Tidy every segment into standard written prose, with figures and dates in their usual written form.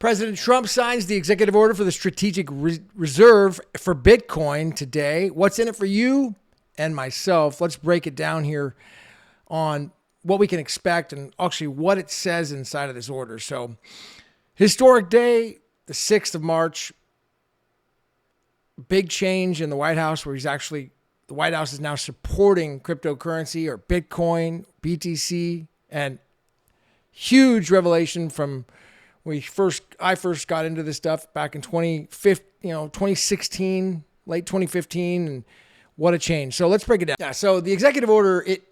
President Trump signs the executive order for the strategic reserve for Bitcoin today. What's in it for you and myself? Let's break it down here on what we can expect and actually what it says inside of this order. So, historic day, the 6th of March, big change in the White House where the White House is now supporting cryptocurrency or Bitcoin, BTC, and huge revelation from I first got into this stuff back in 2016, late 2015, and what a change. So let's break it down. Yeah, so the executive order, it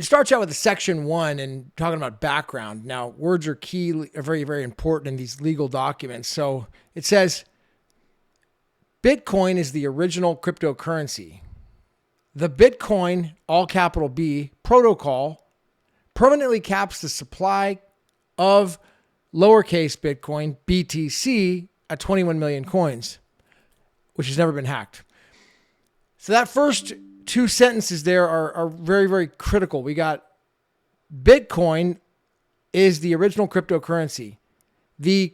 starts out with a section 1 and talking about background. Now, words are very, very important in these legal documents. So it says, Bitcoin is the original cryptocurrency. The Bitcoin, all capital B, protocol permanently caps the supply of lowercase Bitcoin, BTC, at 21 million coins, which has never been hacked. So that first two sentences there are very, very critical. We got Bitcoin is the original cryptocurrency. The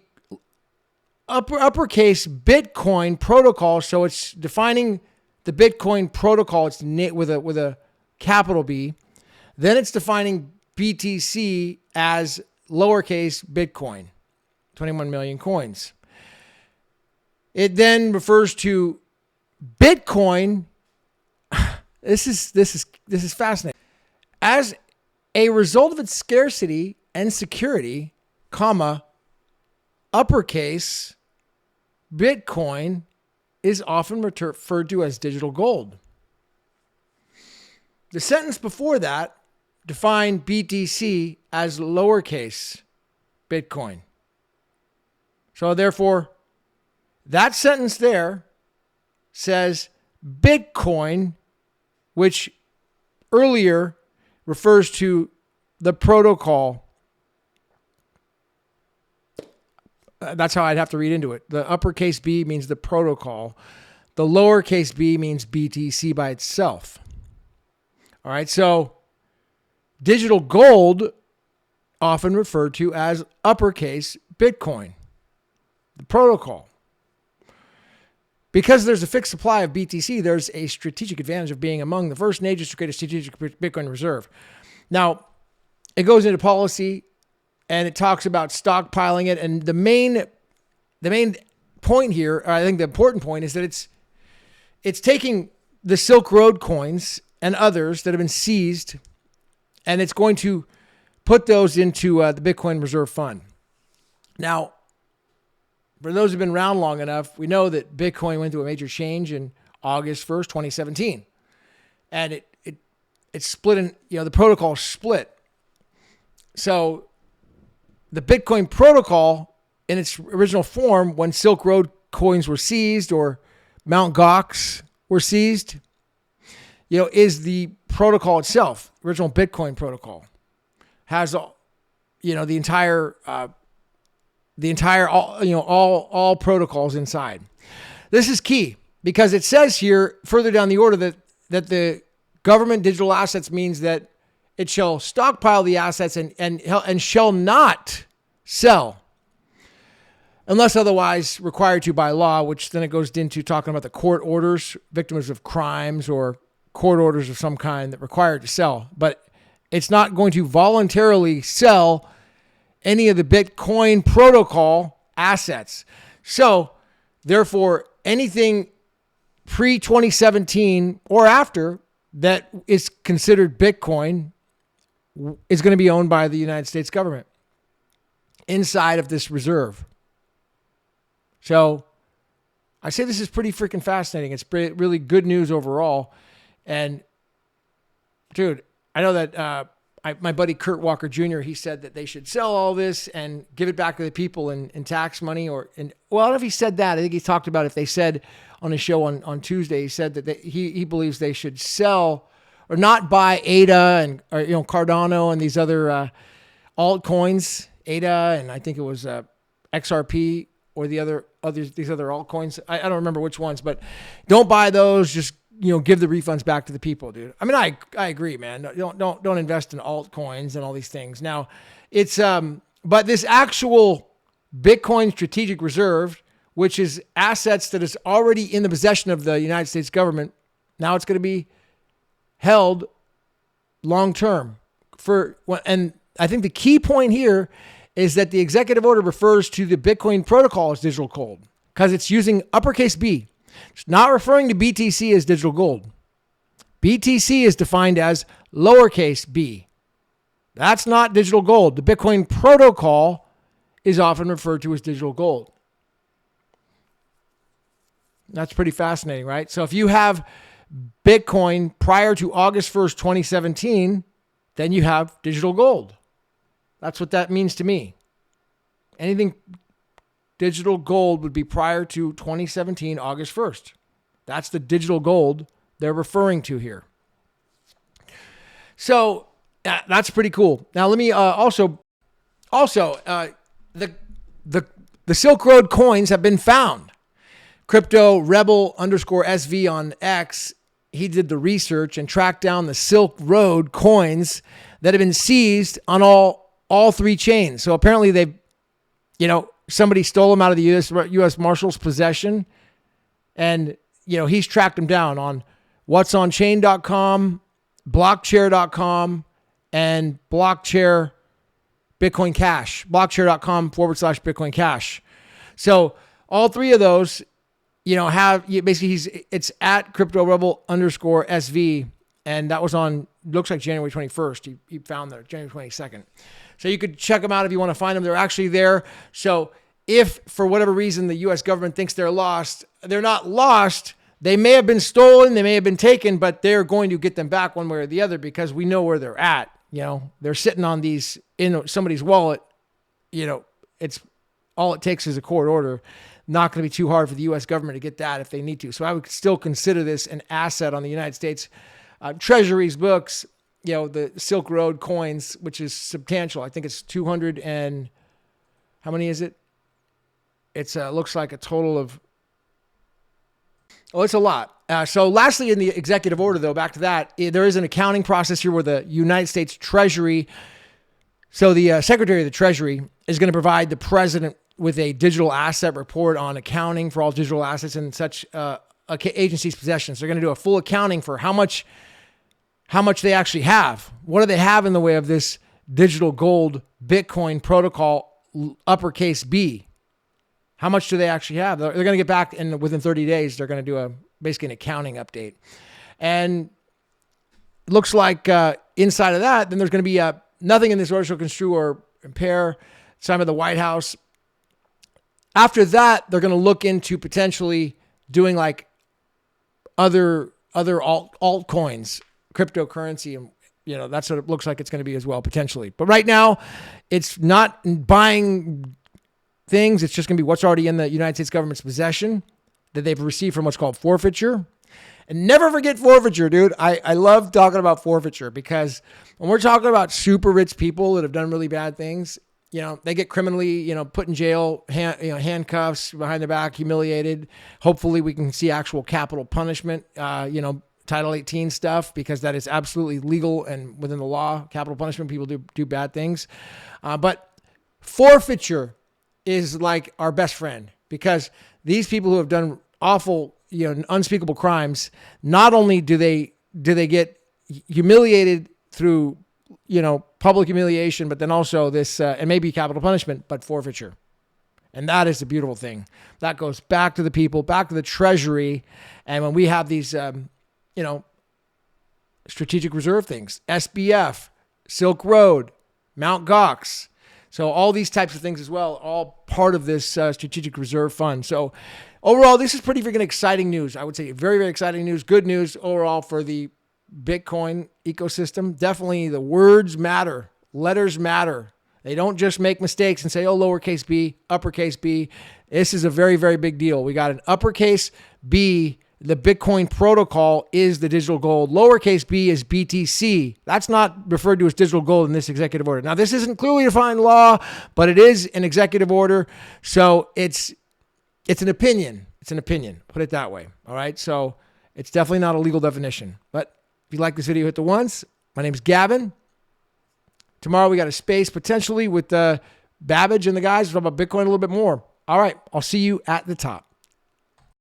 uppercase Bitcoin protocol, so it's defining the Bitcoin protocol, it's with a capital B. Then it's defining BTC as lowercase Bitcoin, 21 million coins. It then refers to Bitcoin. This is fascinating. As a result of its scarcity and security, uppercase Bitcoin is often referred to as digital gold. The sentence before that defined BTC as lowercase Bitcoin. So therefore, that sentence there says Bitcoin, which earlier refers to the protocol. That's how I'd have to read into it. The uppercase B means the protocol. The lowercase b means BTC by itself. All right, so digital gold, often referred to as uppercase Bitcoin, the protocol. Because there's a fixed supply of BTC, there's a strategic advantage of being among the first nations to create a strategic Bitcoin reserve. Now, it goes into policy and it talks about stockpiling it. And the main point here, or I think the important point, is that it's taking the Silk Road coins and others that have been seized, and it's going to put those into the Bitcoin Reserve Fund. Now, for those who've been around long enough, we know that Bitcoin went through a major change in August 1st, 2017. And it split in, the protocol split. So the Bitcoin protocol in its original form, when Silk Road coins were seized or Mt. Gox were seized, is the protocol itself, original Bitcoin protocol, has all protocols inside. This is key because it says here further down the order that the government digital assets means that it shall stockpile the assets and shall not sell unless otherwise required to by law, which then it goes into talking about the court orders, victims of crimes or court orders of some kind that require it to sell. But it's not going to voluntarily sell any of the Bitcoin protocol assets. So, therefore, anything pre-2017 or after that is considered Bitcoin is going to be owned by the United States government inside of this reserve. So, I say this is pretty freaking fascinating. It's really good news overall. And, dude, I know that my buddy Kurt Walker Jr., he said that they should sell all this and give it back to the people in tax money I don't know if he said that. I think he talked about if they said on his show on Tuesday, he said that he believes they should sell or not buy ADA or Cardano and these other altcoins, ADA, and I think it was XRP or these other altcoins. I don't remember which ones, but don't buy those. Just give the refunds back to the people, dude. I mean, I agree, man. Don't invest in altcoins and all these things. Now, it's but this actual Bitcoin strategic reserve, which is assets that is already in the possession of the United States government. Now it's going to be held long term and I think the key point here is that the executive order refers to the Bitcoin protocol as digital gold because it's using uppercase B. It's not referring to BTC as digital gold. BTC is defined as lowercase b. That's not digital gold. The Bitcoin protocol is often referred to as digital gold. That's pretty fascinating, right? So if you have Bitcoin prior to August 1st, 2017, then you have digital gold. That's what that means to me. Anything digital gold would be prior to 2017, August 1st. That's the digital gold they're referring to here. So that's pretty cool. Now let me also the Silk Road coins have been found. Crypto Rebel _SV on X, he did the research and tracked down the Silk Road coins that have been seized on all three chains. So apparently somebody stole them out of the U.S. Marshals possession, and he's tracked them down on whatsonchain.com, blockchair.com, and blockchair Bitcoin Cash, blockchair.com /Bitcoin Cash. So all three of those, it's at Crypto Rebel _SV, and that was on, looks like January 21st. He found there, January 22nd. So you could check them out if you want to find them. They're actually there. So if for whatever reason the U.S. government thinks they're lost, they're not lost. They may have been stolen, they may have been taken, but they're going to get them back one way or the other because we know where they're at. They're sitting on these in somebody's wallet. It's all it takes is a court order. Not going to be too hard for the U.S. government to get that if they need to. So I would still consider this an asset on the United States Treasury's books. The Silk Road coins, which is substantial. I think it's 200 and how many is it? It's looks like a total of. Oh, it's a lot. So lastly, in the executive order, though, back to that, there is an accounting process here where the United States Treasury, so the Secretary of the Treasury is going to provide the president with a digital asset report on accounting for all digital assets in such agency's possessions. They're going to do a full accounting for how much they actually have. What do they have in the way of this digital gold Bitcoin protocol uppercase B? How much do they actually have? They're going to get back within 30 days. They're going to do basically an accounting update. And it looks like inside of that, then there's going to be nothing in this order shall construe or impair. Signed by the White House. After that, they're going to look into potentially doing like other altcoins, cryptocurrency, and that's what it looks like it's going to be as well, potentially. But right now, it's not buying things. It's just going to be what's already in the United States government's possession that they've received from what's called forfeiture. And never forget forfeiture, dude. I love talking about forfeiture because when we're talking about super rich people that have done really bad things, they get criminally, put in jail, handcuffs behind their back, humiliated. Hopefully we can see actual capital punishment, Title 18 stuff, because that is absolutely legal and within the law. Capital punishment, people do bad things. But forfeiture is like our best friend, because these people who have done awful, unspeakable crimes, not only do they get humiliated through, public humiliation, but then also this, and maybe capital punishment, but forfeiture. And that is the beautiful thing. That goes back to the people, back to the Treasury. And when we have these, strategic reserve things, SBF, Silk Road, Mt. Gox. So all these types of things as well, all part of this strategic reserve fund. So overall, this is pretty freaking exciting news. I would say very, very exciting news. Good news overall for the Bitcoin ecosystem. Definitely the words matter. Letters matter. They don't just make mistakes and say, lowercase b, uppercase b. This is a very, very big deal. We got an uppercase B. The Bitcoin protocol is the digital gold. Lowercase b is BTC. That's not referred to as digital gold in this executive order. Now, this isn't clearly defined law, but it is an executive order. So it's an opinion. It's an opinion. Put it that way. All right. So it's definitely not a legal definition. But if you like this video, hit the ones. My name's Gavin. Tomorrow we got a space potentially with Babbage and the guys will talk about Bitcoin a little bit more. All right. I'll see you at the top.